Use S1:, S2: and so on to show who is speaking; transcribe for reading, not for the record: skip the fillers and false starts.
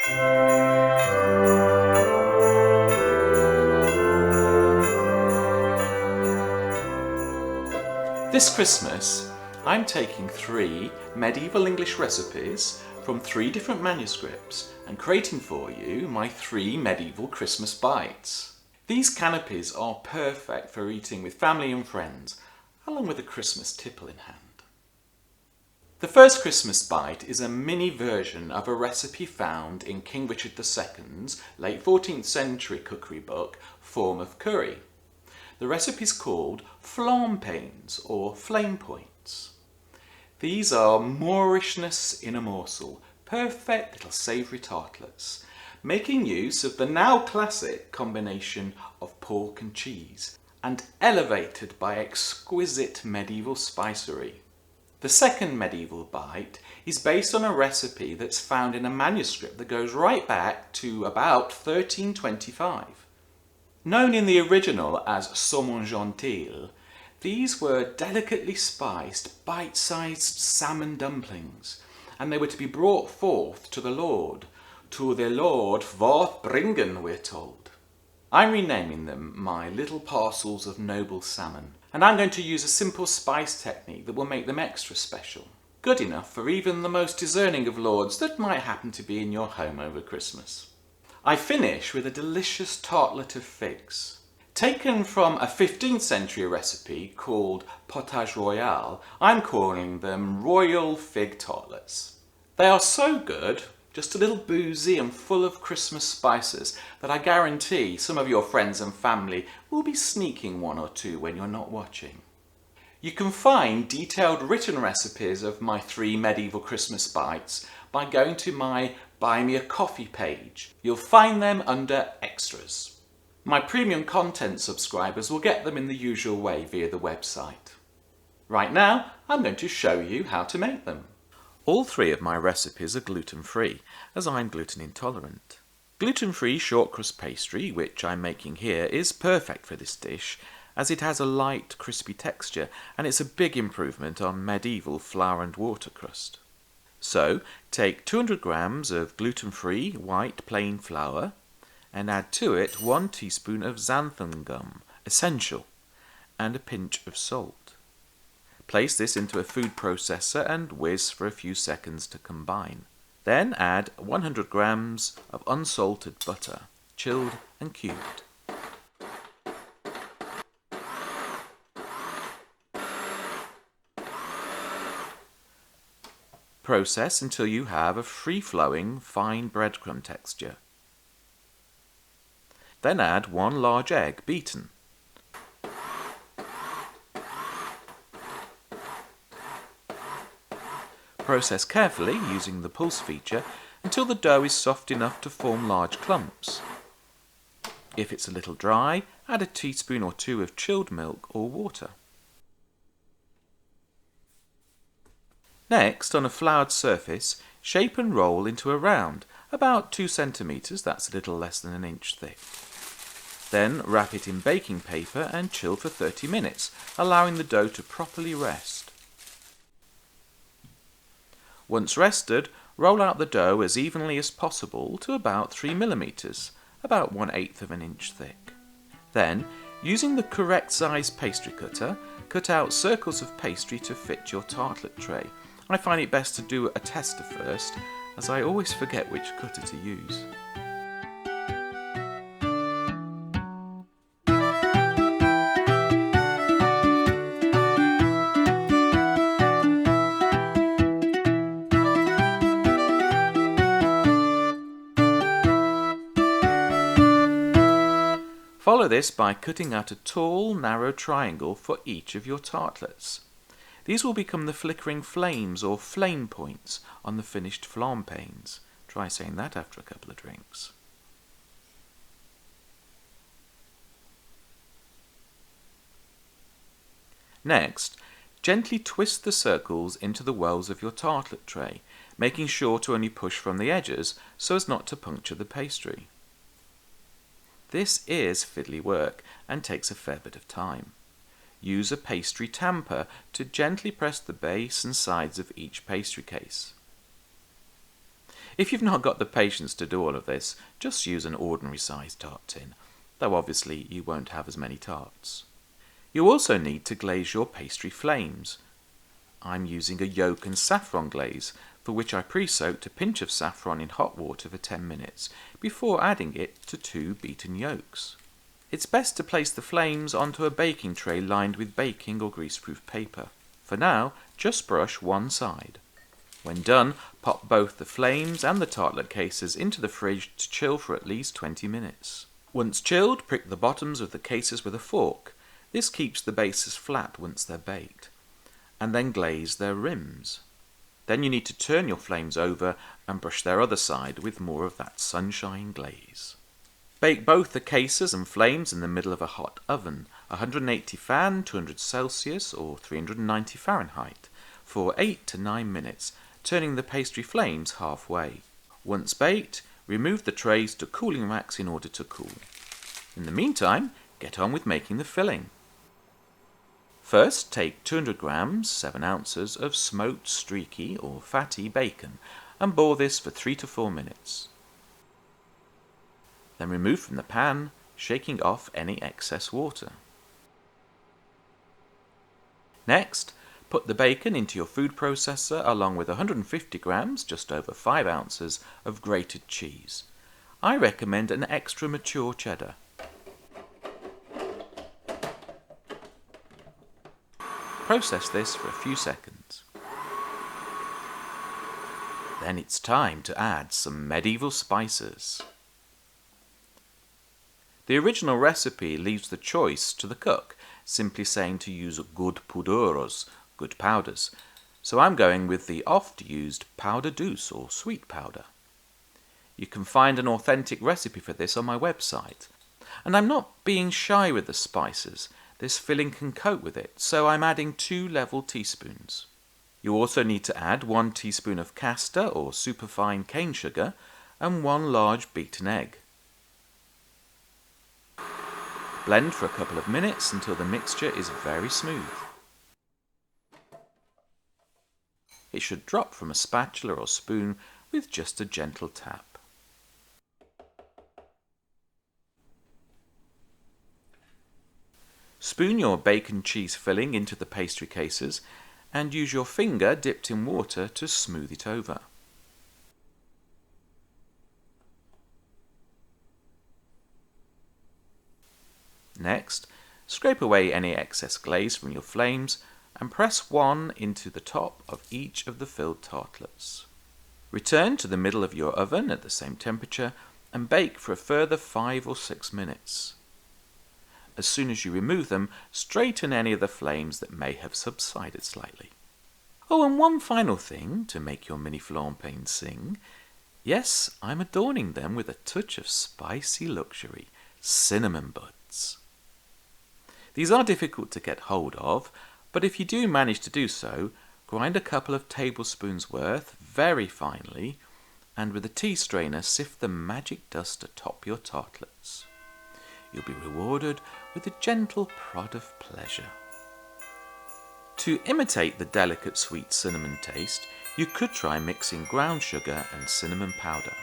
S1: This Christmas, I'm taking 3 medieval English recipes from 3 different manuscripts and creating for you my 3 medieval Christmas bites. These canopies are perfect for eating with family and friends, along with a Christmas tipple in hand. The first Christmas bite is a mini version of a recipe found in King Richard II's late 14th century cookery book, Fourme of Cury. The recipe is called Flaumpeyns or flame points. These are Moorishness in a morsel, perfect little savoury tartlettes, making use of the now classic combination of pork and cheese and elevated by exquisite medieval spicery. The second medieval bite is based on a recipe that's found in a manuscript that goes right back to about 1325. Known in the original as saumon gentil, these were delicately spiced, bite-sized salmon dumplings, and they were to be brought forth to the Lord forth bringen, we're told. I'm renaming them my little parcels of noble salmon, and I'm going to use a simple spice technique that will make them extra special, good enough for even the most discerning of lords that might happen to be in your home over Christmas. I finish with a delicious tartlet of figs. Taken from a 15th century recipe called potage royal, I'm calling them royal fig tartlets. They are so good, just a little boozy and full of Christmas spices, that I guarantee some of your friends and family will be sneaking 1 or 2 when you're not watching. You can find detailed written recipes of my 3 medieval Christmas bites by going to my Buy Me a Coffee page. You'll find them under Extras. My premium content subscribers will get them in the usual way via the website. Right now, I'm going to show you how to make them. All 3 of my recipes are gluten-free, as I'm gluten intolerant. Gluten-free short crust pastry, which I'm making here, is perfect for this dish, as it has a light, crispy texture, and it's a big improvement on medieval flour and water crust. So, take 200 grams of gluten-free white plain flour and add to it 1 teaspoon of xanthan gum, essential, and a pinch of salt. Place this into a food processor and whiz for a few seconds to combine. Then add 100 grams of unsalted butter, chilled and cubed. Process until you have a free-flowing, fine breadcrumb texture. Then add 1 large egg, beaten. Process carefully using the pulse feature until the dough is soft enough to form large clumps. If it's a little dry, add a teaspoon or 2 of chilled milk or water. Next, on a floured surface, shape and roll into a round, about 2 centimetres, that's a little less than 1 inch thick. Then wrap it in baking paper and chill for 30 minutes, allowing the dough to properly rest. Once rested, roll out the dough as evenly as possible to about 3 millimetres, about 1/8 of 1 inch thick. Then, using the correct size pastry cutter, cut out circles of pastry to fit your tartlet tray. I find it best to do a tester first, as I always forget which cutter to use. Follow this by cutting out a tall, narrow triangle for each of your tartlets. These will become the flickering flames or flame points on the finished flaumpeyns. Try saying that after a couple of drinks. Next, gently twist the circles into the wells of your tartlet tray, making sure to only push from the edges so as not to puncture the pastry. This is fiddly work and takes a fair bit of time. Use a pastry tamper to gently press the base and sides of each pastry case. If you've not got the patience to do all of this, just use an ordinary sized tart tin, though obviously you won't have as many tarts. You also need to glaze your pastry flames. I'm using a yolk and saffron glaze, for which I pre-soaked a pinch of saffron in hot water for 10 minutes before adding it to 2 beaten yolks. It's best to place the flames onto a baking tray lined with baking or greaseproof paper. For now, just brush one side. When done, pop both the flames and the tartlet cases into the fridge to chill for at least 20 minutes. Once chilled, prick the bottoms of the cases with a fork. This keeps the bases flat once they're baked. And then glaze their rims. Then you need to turn your flames over and brush their other side with more of that sunshine glaze. Bake both the cases and flames in the middle of a hot oven, 180 fan, 200 Celsius or 390 Fahrenheit, for 8 to 9 minutes, turning the pastry flames halfway. Once baked, remove the trays to cooling racks in order to cool. In the meantime, get on with making the filling. First, take 200 grams, 7 ounces of smoked streaky or fatty bacon and boil this for 3 to 4 minutes. Then remove from the pan, shaking off any excess water. Next, put the bacon into your food processor along with 150 grams, just over 5 ounces, of grated cheese. I recommend an extra mature cheddar. Process this for a few seconds. Then it's time to add some medieval spices. The original recipe leaves the choice to the cook, simply saying to use good puderos, good powders, so I'm going with the oft-used powder douce or sweet powder. You can find an authentic recipe for this on my website. And I'm not being shy with the spices. This filling can cope with it, so I'm adding 2 level teaspoons. You also need to add 1 teaspoon of castor or superfine cane sugar and 1 large beaten egg. Blend for a couple of minutes until the mixture is very smooth. It should drop from a spatula or spoon with just a gentle tap. Spoon your bacon cheese filling into the pastry cases and use your finger dipped in water to smooth it over. Next, scrape away any excess glaze from your flames and press one into the top of each of the filled tartlets. Return to the middle of your oven at the same temperature and bake for a further 5 or 6 minutes. As soon as you remove them, straighten any of the flames that may have subsided slightly. Oh, and one final thing to make your mini Flaumpeyns sing. Yes, I'm adorning them with a touch of spicy luxury, cinnamon buds. These are difficult to get hold of, but if you do manage to do so, grind a couple of tablespoons worth very finely, and with a tea strainer sift the magic dust atop your tartlets. You'll be rewarded with a gentle prod of pleasure. To imitate the delicate sweet cinnamon taste, you could try mixing ground sugar and cinnamon powder.